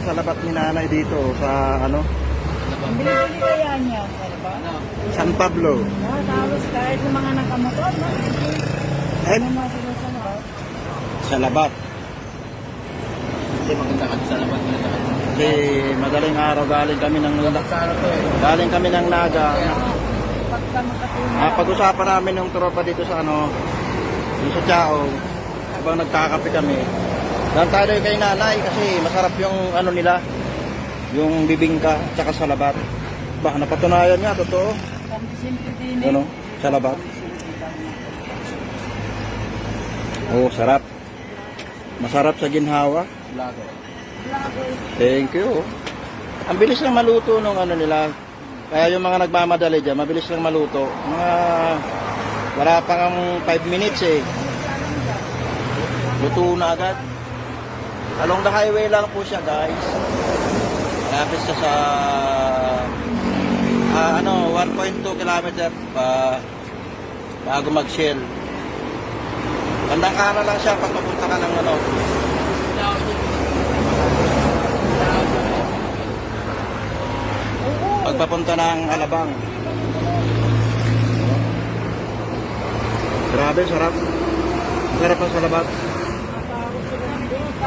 salabat ni nanay dito sa ano, Bili-bili kaya niya. Ano ba? San Pablo. Tapos kahit yung mga nakamotor, no? Eh, Ano mga sila sa lahat? salabat. Kasi maganda ka sa laban nila. Kasi madaling araw galing kami ng galing kami ng Naga. Pagka makatulong. Pag-usapan namin ng tropa dito sa ano, yung sa Chao, habang nagkakape kami. Dan tayo kay nanay kasi masarap yung ano nila, yung bibingka tsaka salabat. Bah, napatunayan nga, totoo. Simple din. Ano, salabat. Oh, sarap. Masarap sa ginhawa. Lago. Thank you. Ang bilis lang maluto nung ano nila. Kaya yung mga nagmamadali dyan, mabilis lang maluto. Mga wala pang 5 minutes eh. Luto na agad. Along the highway lang po siya, guys. Malapit siya sa 1.2 kilometer bago mag-Shell. Bandang kanan lang siya pag papunta ka ng ano. Pagpapunta ng Alabang. Grabe, sarap. Sarap ang salabat.